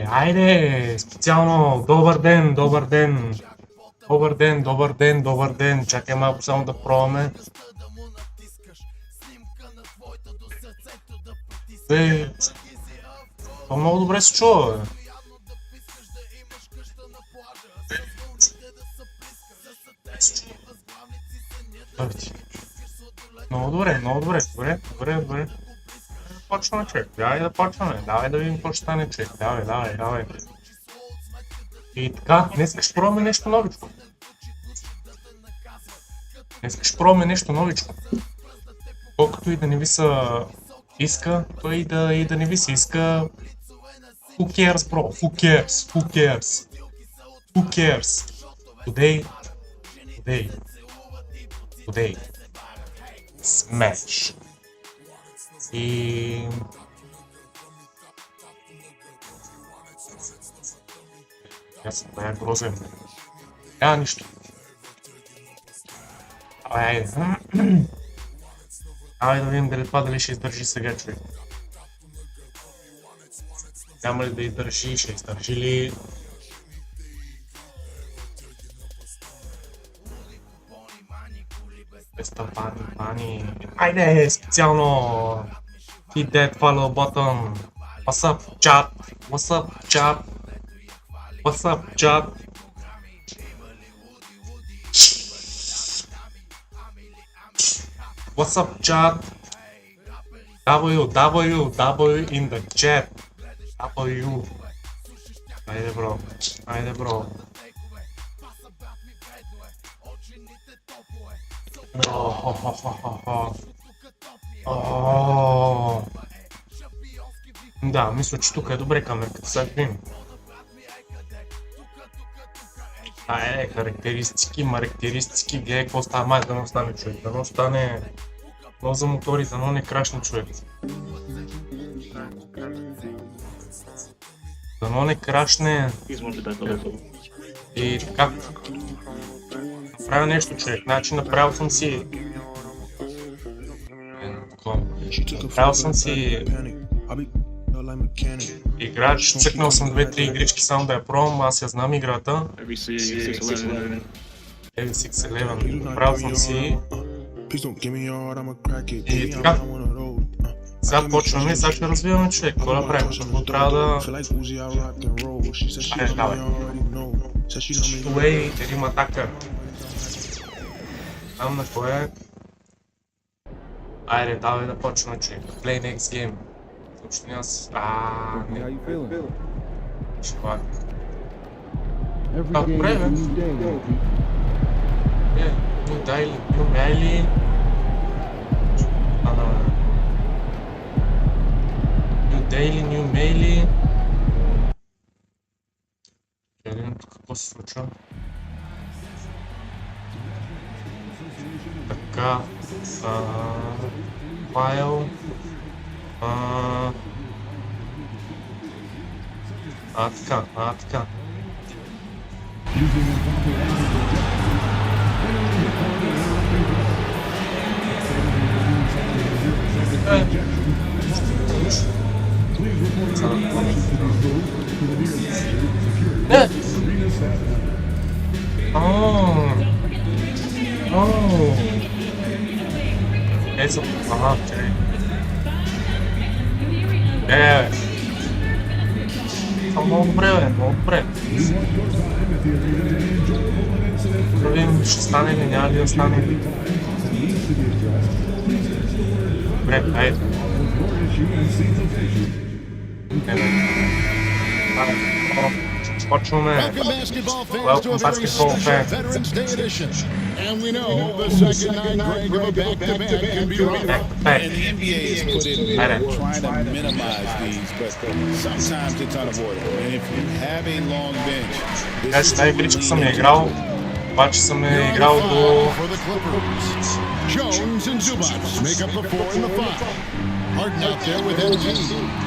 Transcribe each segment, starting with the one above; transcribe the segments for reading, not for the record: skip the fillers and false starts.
Айде, специално, добър ден, добър ден. Добър ден, добър ден, добър ден. Чакай малко само да пробваме. Това много добре се чува, бе. Много добре, много добре. Добре. Почваме, човек. Давай да почваме. Давай да видим какво ще стане, човек. Давай. И така, днес ще пробваме нещо новичко. Колкото и да не ви се иска, той и да не ви се иска. Who cares, bro? Who cares? Today. Smash. И... Аз съм бая грозен. Нищо. Давай да видим дали ще издържи сега, човек. Няма ли да издържи, ще издържи ли? Пани. Айде, специално! Hit that follow button. What's up, chat? What's up, chat? W in the chat. W. Айде, бро. Да, мисля, че тук е добре камерката, сега видим. Характеристики, гледай какво става, май да не остане, човек, да не остане. Но за мотори, да не крашне, човек. Да не крашне. И така. Направя нещо, човек, значи направил съм си играч, цъкнал съм 2-3 игрички само да я пробвам, аз я знам играта. Every611, направил съм си и така. Сега почваме и сега ще развиваме, човек, какво да правим, защото трябва да... Давай. Уей, един атака. Там на кой е? Айде, давай да почваме, човек. Play next game. Съобщи аз... не. Шпак. Добре, бе. New Daily. New Maily. Я видим тук какво се случва. Така, файл, така. Ето, чай. Много добре. Да видим, ще стане ли, няма ли да стане. Добре, айде. Почваме. Welcome basketball fans. And we know the second night of a back-to-back can be rough. And the NBA has put in trying to minimize these, but sometimes it's unavoidable. And if you have a long bench, this is игричка съм я играл. Baš sam Here on igrao the do... five for the Clippers. Jones and Zubac make up the 4 and the 5. Harden out there with MG,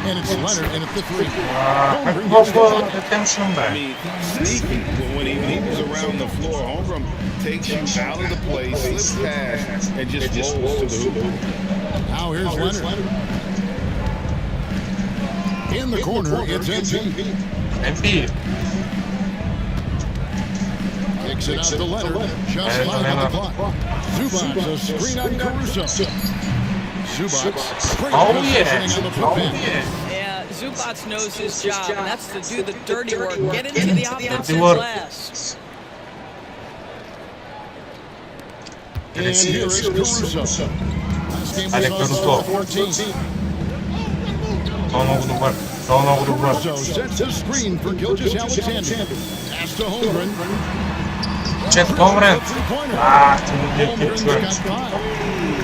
and it's Leonard in at the 3. Holmgren Kako gets the mogu bucket. attention I back? mean, sneaky. When he was around the floor, Holmgren takes you out of the play, slips past, and just rolls to the hoop. Now here's Leonard. In the corner, it's MG. Embiid. Kicks it out to Leonard. Just 5 on the clock. Zubac, a screen on Caruso. Zubac, great Oh positioning yeah. on the Oh pin. yeah. Yeah, Zubac knows his job, and that's to do the dirty work. Get into the offensive work. glass. And here is Caruso. Last game Alex was Caruso. on 14. To mogu da bar. To mogu da bar. Caruso sets a screen for Gilgeous Alexander. Pass to Holmgren. Chet Holmgren. Three-pointer. Čudnije Holmgren's kičujem. got 5.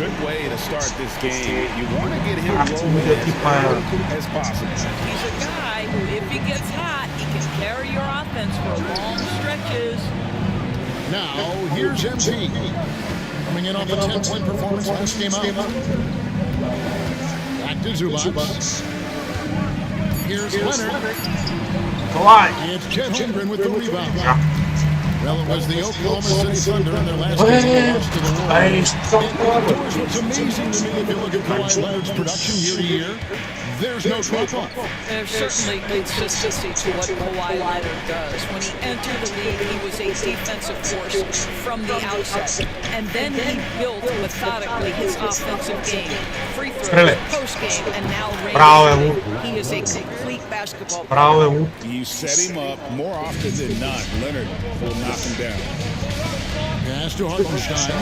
Good way to start this game. You want to get him rolling Čudnije as kipa. quick as possible. He's a guy who, if he gets hot, he can carry your offense for long stretches. Now, here's MG. Coming in off a 10-point performance last game out. Back to Zubac. Here's Leonard. Kolaj. It's Chet Holmgren with the rebound. Ja. Well, it was the Oklahoma City Thunder in their last game loss to the Aj, Warriors. što dobro. What's amazing to me, if you look at Kawhi Leonard's production year to year, there's no drop-off. There's certainly consistency to what Kawhi Leonard does. When he entered the league, he was a defensive force from the outset. And then he built methodically his offensive game. Free throws, post game, and now Bravo, range. Luka. He is a complete basketball player. Bravo je Luka. You set him up more often than not. Leonard will knock him down. Pass to Hartenstein.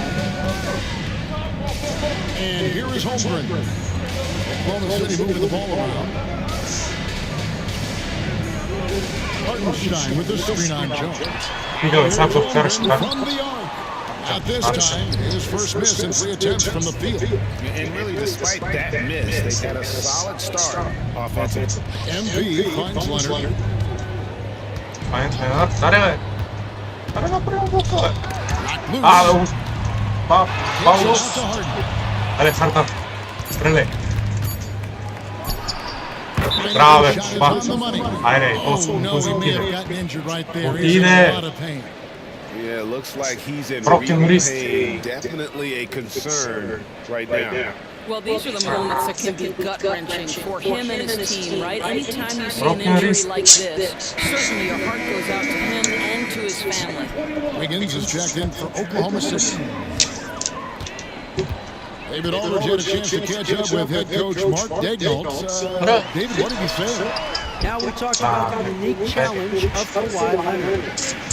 And here is Holmgren. Oklahoma City moving the ball around. Hartenstein with the screen on Jones. Vidio sam to Krška. From the arc. Not this time. His first miss in 3 attempts from the field. And really, despite that miss, they've had a solid start offensively. MP finds Leonard. Fajn, Leonard. Dare ga. Dare ga prvo bokove. Loose. Ale uz... Pa Kicks it uz... out to Harden. Ale Harden. Strele. Brave, Shot is pa. on the money. Ajde, to Oh su no, he may have ukide. gotten injured right there. He's in a Ukide. lot of pain. Yeah, looks like he's in Broken real wrist. pain. Definitely a concern right now. Well, these are the moments that can be gut-wrenching for him and his team, right? Anytime you see an Broken injury wrist. like this, certainly your heart goes out to him and to his family. Wiggins is checked in for Oklahoma City. David Aldridge had a chance to catch up with head coach Mark Daignault. David, what did he say? Now we talk about the unique challenge of Kawhi Leonard.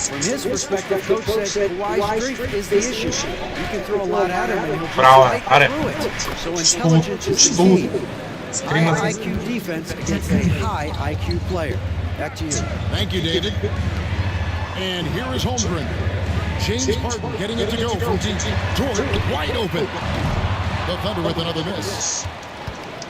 From his perspective, Coach said Kawhi's strength is the issue. You can throw a lot at him and he'll just Bravo, fight are. through it. So intelligence is the key. High IQ defense against a high IQ player. Back to you. Thank you, David. And here is Holmgren. James Harden getting it to go from deep. Jordan wide open. The Thunder with another miss.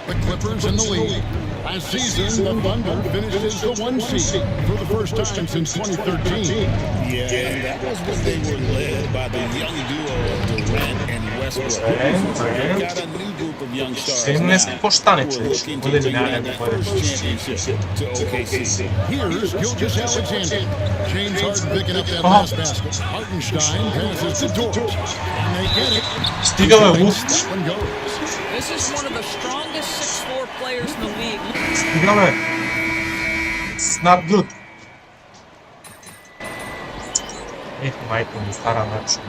The Clippers in the lead. Last season, the Thunder finished as the 1 seed for the first time since 2013. Yeah, and that was when they were led by the young duo of Durant and Westbrook. They've got a new group of young stars now 17 postanice. who are looking to Bude bring mi that first championship to OKC. Here's Gilgeous Alexander. James Harden picking up that last basket. Hartenstein passes to Dort. And they get it. Stigao je Luka. That one goes. This is one of the strongest 6'4" players in the league. Stigao je. It's not good. Majku mi stara način.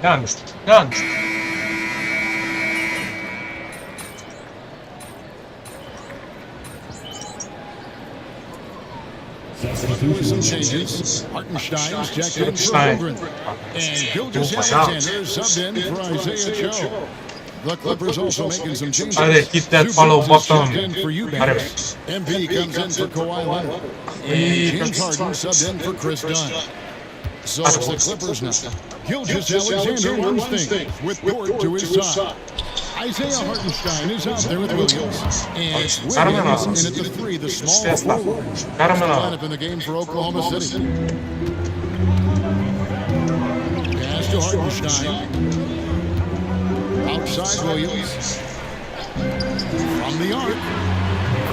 Ja ništa. Some changes. Hartenstein's checked in for Hartenstein. Holmgren. And Gilgeous Alexander subbed in for Isaiah Joe. The Clippers also making some changes. Ajde, hit that follow Zubac is button. checked in for Eubanks. MP comes in for Kawhi Leonard. I James Harden subbed in for Chris Dunn. So it's the Clippers now. Gilgeous Alexander runs things with Dort to his side. Isaiah Hartenstein is out there with Williams. And Wiggins in at the 3, the small forward. That's the lineup in the game for Oklahoma City. to Hartenstein. Outside Williams. From the arc.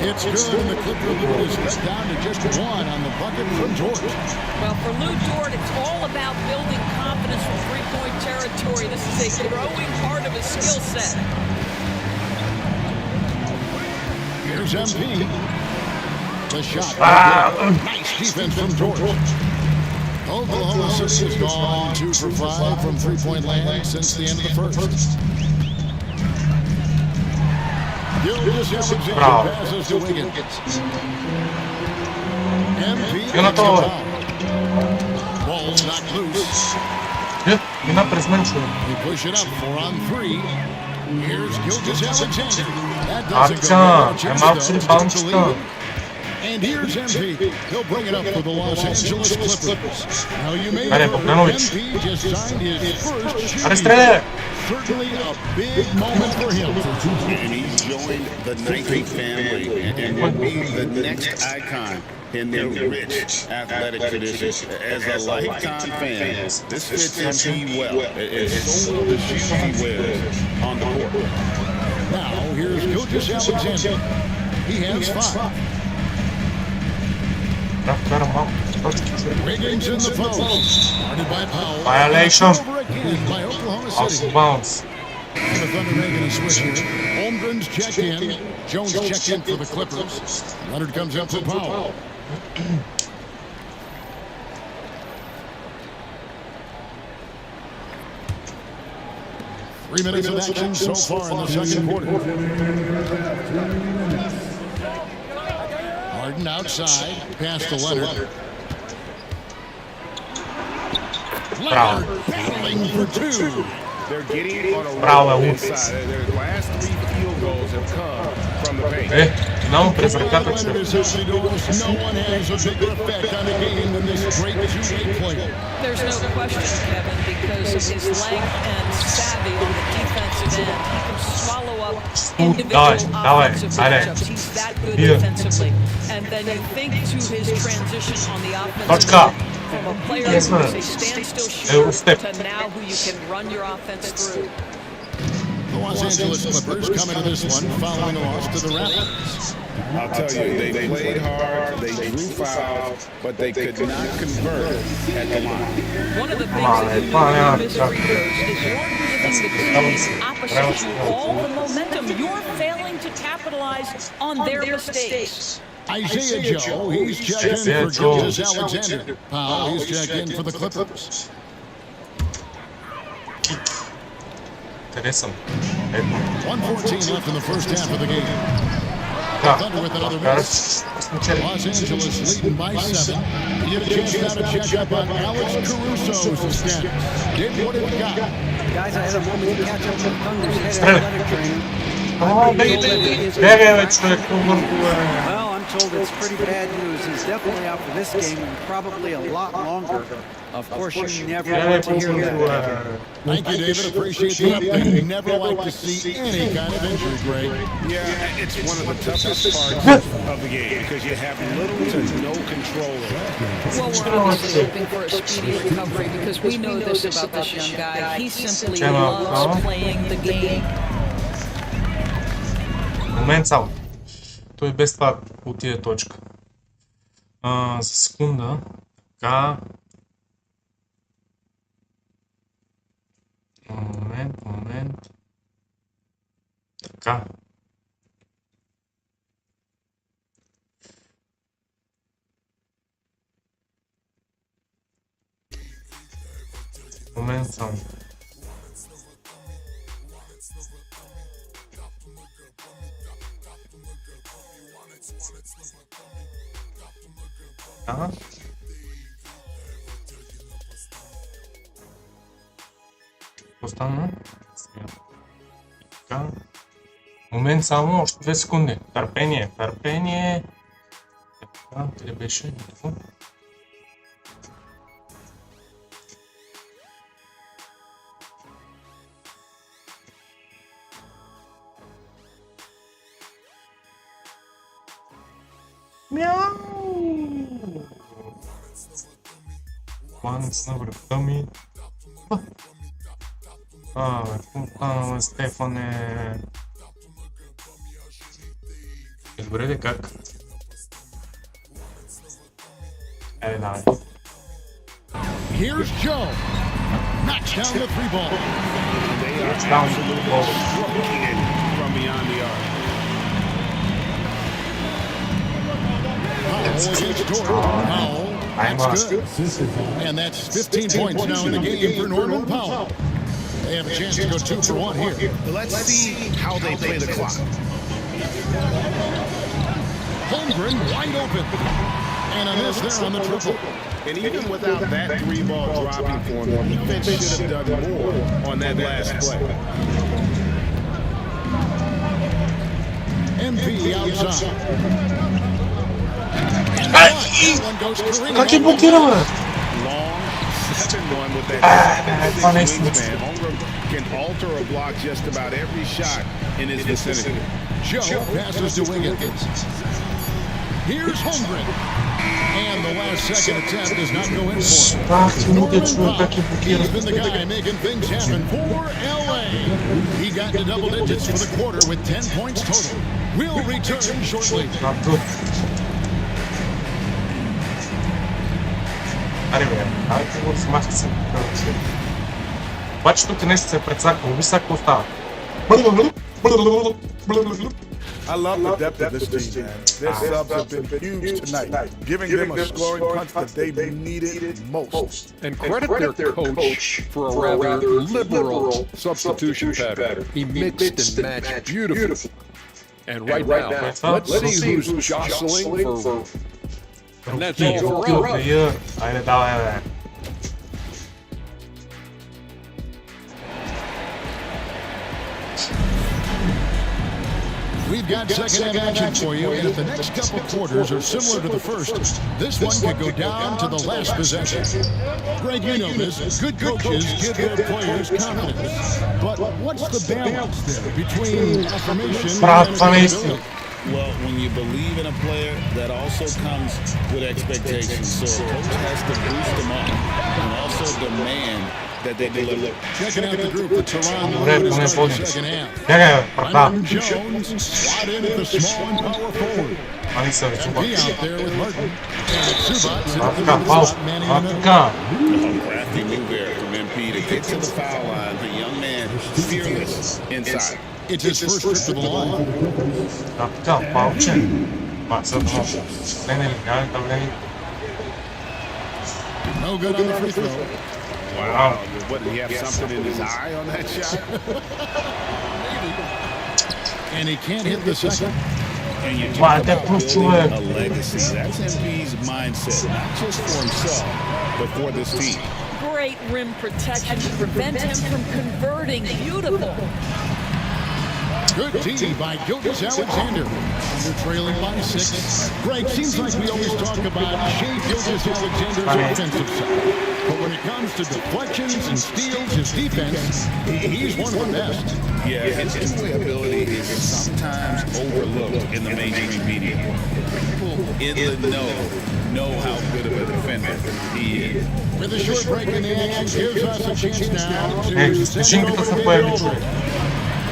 It's good, and the Clipper lead is cut down to just one on the bucket from Dort. Well, for Lou Dort, it's all about building confidence from three-point territory. This is a growing part of his skill set. Here's MP. The shot. Nice defense from Dort. Oklahoma City has gone 2 for 5 from three-point land since the end of the first. Gilgeous-Alexander passes to Wiggins. MP Yana to. Ball's knocked loose. Nie ma prezmęczył. They push it up 4 on 3. Here's Gilgeous-Alexander. That doesn't go. Akcja, Chance, ma though, to bounce take the to. lead. And here's MP. He'll bring it up for the Los Angeles Clippers. Now you may Dale, know Bogdanović. MP just signed his first Ale shooting. strzelę! Certainly a big moment for him. And he joined the Nike family and will be the next icon in their rich athletic tradition. As a lifetime fan, this fits MP well. It's so well the shoes he wears on the court. Now here's Gilgeous-Alexander. He has 5. Wiggins in the post. Started by Powell. Violation. Over again by Oklahoma Off City. bounce. And the Thunder making a switch here. Holmgren's checked in. Jones checked in for the Clippers. Leonard comes up for Powell. Three minutes of action so far in the second quarter. Harden outside. Pass to Leonard. Leonard battling for 2. They're getting on a Bravo, roll Woods. inside. Their last 3 field goals have come from the paint. Não, prezentato Leonard is healthy to us. No one has a bigger effect on a game than this great two-way player. There's no question, Kevin, because of his length and savvy on the defensive end. He can swallow up individual offensive matchups. He's that good defensively. And then you think to his transition on the offensive Toczka. end from a player Yes, who ma'am. is a standstill shooter step. to now who you can run your offense through. The Los Angeles Clippers coming to this one following a loss to the Raptors. I'll tell you, they played hard, they drew fouls, but they could not convert at the line. One of the things that you do with free throws is you're giving the team opposite you all the momentum. You're failing to capitalize on their mistakes. Isaiah Joe, he's checked in Isaiah for Joe. Gilgeous-Alexander. Powell, he's checked in for the Clippers. Interesant. 1:14 left in the first half of the game. Da, Thunder with another teraz miss. skończyli. Los Angeles leading by 7. You get a chance now to check up on Alex Caruso's status. Dave, what have you got? Guys, I had a moment to catch up with Thunder's head Strel. athletic trainer. O, baby! Biegaj, człowieku, Well, I'm told it's pretty bad news. He's definitely out for this game and probably a lot longer. Of course, you never want to hear that. Thank you, David. Appreciate the update. You never like to see any kind of injury, Greg. Yeah, it's one of the toughest parts of the game because you have little to no control over it. Well, we're obviously hoping for a speedy recovery because we know this about this young guy. He simply loves playing the game. Момент само. Той без това отиде точка. За секунда. Така. Момент. Така. Момент само. Така. Какво стана? Сега. Така. Момент само, още 2 секунди. Търпение. Така, къде беше? Ето. Мяу! Планец на връбта ми. Стефане. Добре, де как? Давай. Here's Joe. Knocks down the three ball. They are Down. absolutely stroking it from beyond the arc. Powell against Jordan. Powell. That's good. And that's 15 points now in the game for Norman Powell. They have a chance to go 2 for 1 here. Let's see how they play the clock. Holmgren wide open. And a miss there on the triple. And even without that three ball dropping for him, the defense should have done more on that last play. MP outside. And that one goes careening Как я over. блокировал? Long 7-1 with that funny. 6 wingspan. Holmgren can alter a block just about every shot in his vicinity. Joe passes to Wiggins. Here's Holmgren. And the last second attempt does not go in for him. Ах, ты Norman мудачок, Powell, как я he's been блокировал. the guy making things happen for LA. He got to double digits for the quarter with 10 points total. We'll return shortly. Тут. Ребят, давайте го смахте. Обаче тук нещо се прецаква, виж сега какво става. I love the depth of this team, man. Their subs have been huge tonight, giving them a scoring punch that they needed most. And credit their coach for a rather liberal substitution pattern. He mixed and matched beautifully. And right now, let's see who's jostling for... And that's all for us. Айде, давай, бе. We've got second half action for you, and if the next couple quarters are similar to the first, this one could go down to the last possession. Greg, you know this. Good coaches give their players confidence. But what's the balance there between affirmation and accountability? Well, when you believe in a player, that also comes with expectations. So a coach has to boost them up and also demand that they deliver. Checking out the group, the Toronto Добре, Blue поне Stars помниш. second half. Чакай, брата. Myron Jones slot in at the small and power forward. Ани се вече. He out there with Martin. And Subats in А the така, пау. slot, manning А the middle. така. Crafty move there from MP to get to the foul line. The young man, fearless inside. It's his first trip to the line. А така, пауче. Ма, съдно. Не, няма да влезе. No good on the free throw. Wow. What, did he have something in his eye on that shot? And he can't hit the second. And you Wow, talk that about proves building you a legacy. That's MP's mindset, not just for himself, but for this team. Great rim protection to prevent him from converting. Beautiful. Good D by Gilgeous Alexander. They're trailing by 6. Greg, seems like we always talk about Shea Gilgeous Alexander's offensive side. But when it comes to deflections and steals, his defense, he's one of the best. Yeah, his two-way ability is sometimes overlooked in the mainstream media. People in the know how good of a defender he is. With a short break in the action, gives us a chance now to send Жінка it то се over появи, to човек.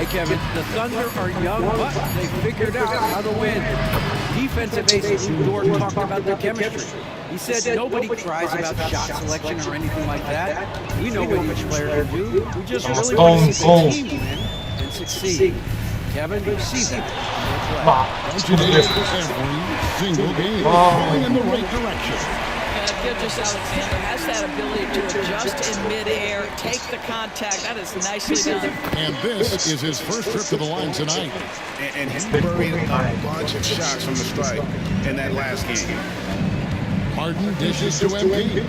Hey, Kevin, the Thunder are young, but they figured out how to win. Defensive ace Lou Dort talked about their chemistry. He said nobody cries about shot selection or anything like that. We know what each player can do. We just really want to see the team win and succeed. Kevin, you see that in their play. Ба, every single game, going in the right direction. Gilgeous Alexander has that ability to adjust in midair, take the contact. That is nicely done. And this is his first trip to the line tonight. And he buried a bunch of shots from the strike in that last game. Harden dishes to MP.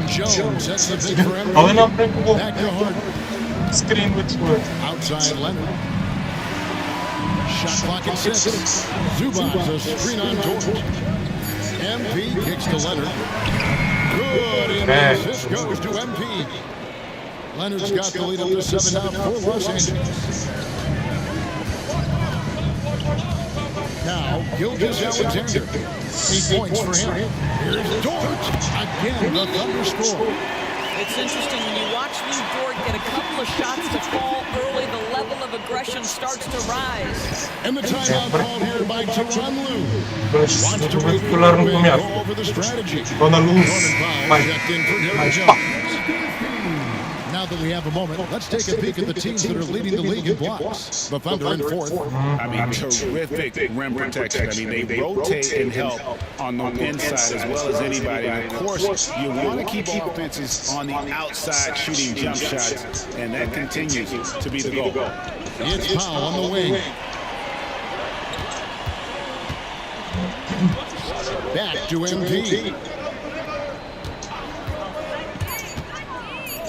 Jones sets the pick for Але MP. напрямку Back to Harden. скрин ви човек. Outside Leonard. Shot clock at 6. Zubats a screen on George. MP kicks to Leonard. Good. And the assist goes to MP. Leonard's got the lead up to 7 now for Los Angeles. Now, Gilgeous Alexander. 8 points for him. Here's Dort. Again, the Thunder score. It's interesting when you watch Lou Dort get a couple of shots to fall early, the level of aggression starts to rise. And the timeout called here by Tyronn Lue. Gość Wants to wait for popularny the po win and miastu. go over the strategy. Gonna lose Norman Powell by checked in for Derek 5. Jones. Now that we have a moment, let's take a peek at the teams that are leading the league in blocks. The Thunder in fourth. I mean, terrific rim protection. I mean, they rotate and help on the inside as well as anybody. And of course, you want to keep offenses on the outside shooting jump shots, and that continues to be the goal. It's Powell on the wing. Back to MP.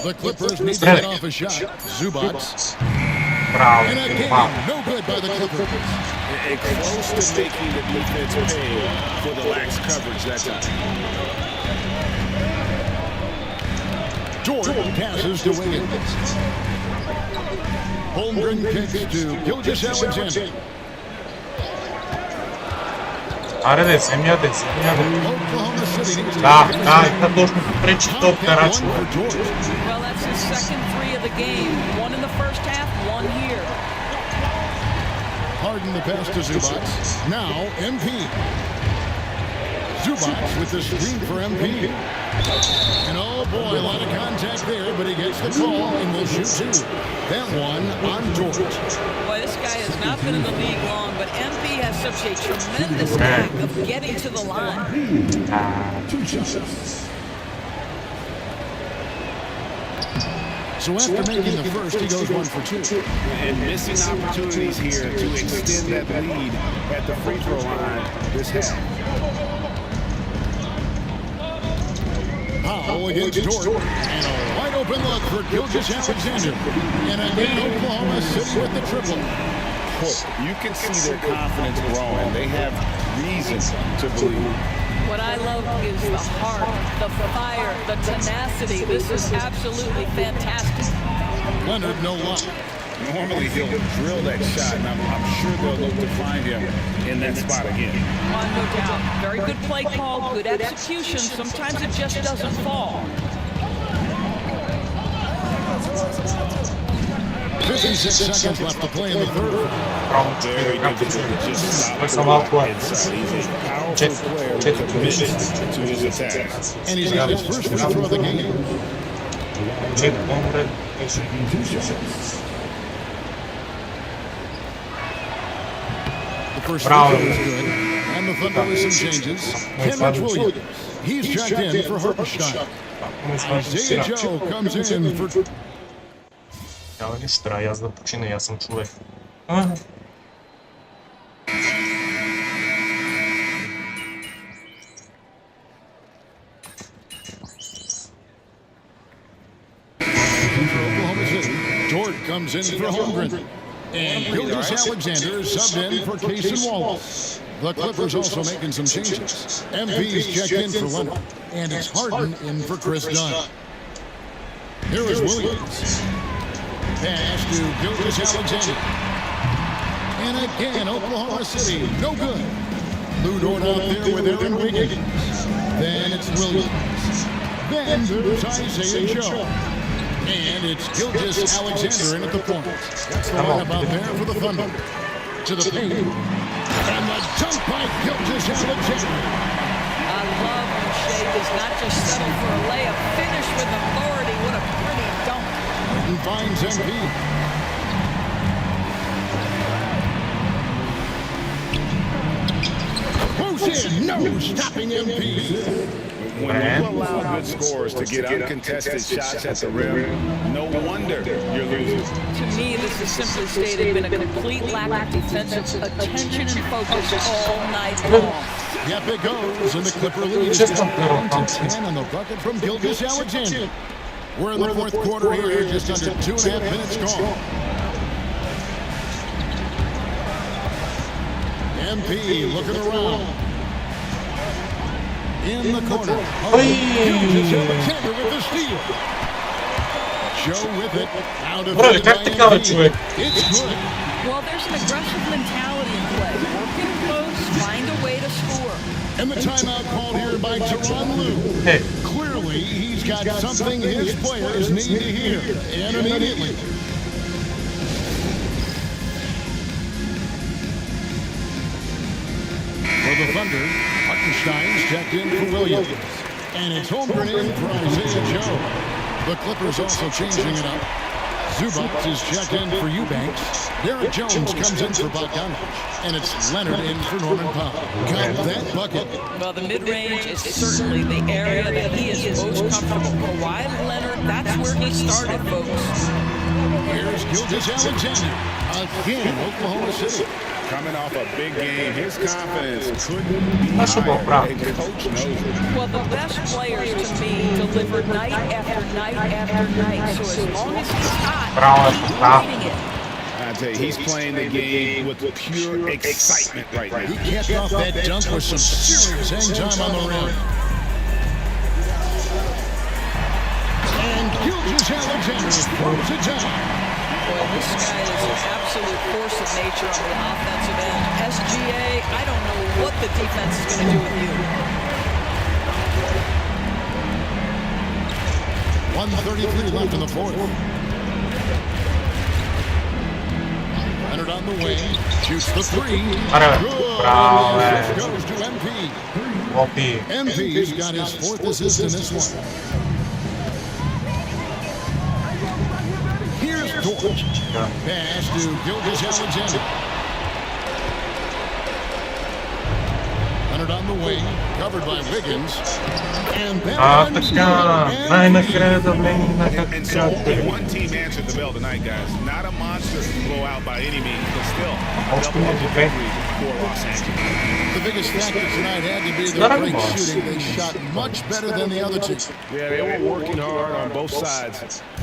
The Clippers need to get off a shot. Zubac. Bravo, And again, wow. no good by the Clippers. And close to making the defense pay for the lax coverage that time. Jordan passes to Wiggins. Holmgren kicks to Gilgeous Alexander. Ajde, semjate. Oklahoma City needs to Da, get da, a kad došli treći Top top na and račun. one for George. Well, that's his second three of the game. One in the first half, one here. Harden the pass to Zubac. Now MP. Zubac with the screen for MP. And oh boy, a lot of contact there, but he gets the call and will shoot two. That one on George. Boy, this guy has not been in the league long, but MP has such a tremendous knack of getting to the line. So after making the first, he goes 1 for 2. And missing opportunities here to extend that lead at the free throw line this half. Powell against Dort. And a wide open look for Gilgeous Alexander. And again, Oklahoma City with the triple. You can see their confidence growing. They have reason to believe. What I love is the heart, the fire, the tenacity. This is absolutely fantastic. Leonard, no luck. Normally he'll drill that shot, and I'm sure they'll look to find him in that spot again. No doubt. Very good play call, good execution. Sometimes it just doesn't fall. 56 seconds left to play in the third. Very difficult to just stop Oj sam malo tvoje. inside. He's a powerful player with a commitment to his attacks. And he's got his first free throw of the game. Čet, Holmgren. The first Bravo. free throw is good. And the Thunder with some changes. Kenrich Williams. He's checked in for Hartenstein. Isaiah Joe comes in for... Ja, ništa, ja znam počine, ja sam čovjek. For Oklahoma City, Dort comes in for Holmgren. And Gilgeous Alexander is subbed in for Cason Wallace. The Clippers also making some changes. MP's checked in for Leonard. And it's Harden in for Chris Dunn. Here is Williams. Pass to Gilgeous Alexander. And again, Oklahoma City, no good. Lou Dort out there with Aaron Wiggins. Then it's Williams. Then there's Isaiah Joe. And it's Gilgeous Alexander in at the point. That's the line about there for the Thunder. To the paint. And the dunk by Gilgeous Alexander. I love when Shea does not just settle for a layup. Finish with authority. What a pretty dunk. And finds MP. Close in, no stopping MP. When you allow good scores to get uncontested shots at the rim, no wonder you're losing. To me, this is simply stated been a complete lack of defensive attention and focus all night long. Yep, it goes, and the Clipper lead is just 1-10 on the bucket from Gilgeous Alexander. We're in the fourth quarter here, just under 2.5 minutes gone. MP looking around. In the corner. Gilgeous Alexander with the steal. Joe with it. Out of Brate, kak te kao čovjek? It's good. Well, there's an aggressive mentality in play. Working close, find a way to score. And the timeout called here by Tyronn Lue. Hey, Clearly, he's got something his players need to hear, and immediately. For the Thunder, Hartenstein's checked in for Williams. And it's Holmgren in for Isaiah Joe. The Clippers also changing it up. Zubac is checked in for Eubanks. Derek Jones comes in for Bogdanovich. And it's Leonard in for Norman Powell. Got that bucket. Well, the mid-range is certainly the area that he is most comfortable. Kawhi Leonard, that's where he started, folks. Here's Gilgeous-Alexander. Again, Oklahoma City. Coming off a big game, his confidence couldn't be That's a ball, higher. bravo. And coach knows it. Well, the best players to me deliver night after night after night. So as long as he's hot, Bravo, keep bravo. leading it. I tell you, he's playing the game with pure excitement right now. He capped off that dunk with some serious hang time on the rim. And Gilgeous-Alexander throws it down. Boy, this guy is an absolute force of nature on the offensive end. SGA, I don't know what the defense is going to do with you. 1:33 left in the fourth. Leonard on the wing, shoots the three. Bravo. Good. Bravo. Assist goes to MP. Whoopie. MP's got his fourth assist in this one. Here's Dort. Pass to Gilgeous-Alexander. Leonard on the wing, covered by Wiggins. And А, така, най-накрая да влезем на And so only както one team answered the bell tonight, guys. Not a monster blowout by any means, but still a Още double-digit не victory for Los Angeles. the biggest factor tonight had to be Not their a great boss. shooting. They shot much better than the other two. Yeah, they were working hard on both sides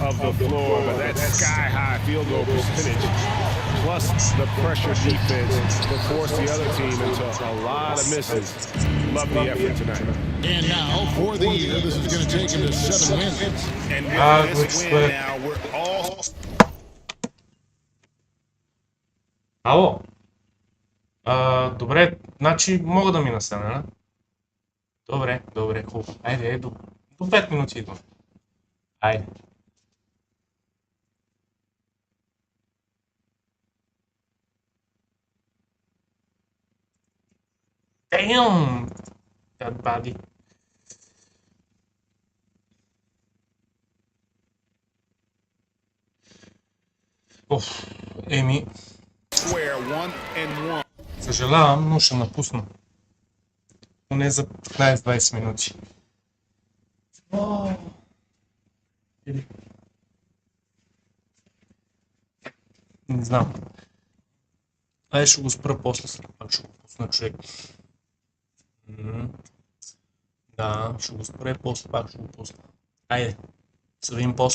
of the floor, but that sky-high field goal percentage, plus the pressure defense, that forced the other team into a lot of misses. Love the effort tonight. And now, for the year, this is going to take him to 7 wins. And Ah, with looks this good. win now, we're all Ало? Добре, значи мога да мина сега, не? Добре, хубаво. Айде, до 5 минути идвам. Айде. Damn! That body. Еми, square 1-1. съжалявам, но ще напусна. Поне за 15-20 минути. Не знам. Айде ще го спра после, след пак ще го пусна човек. Да, ще го спра и после пак ще го пусна. Айде, се видим после.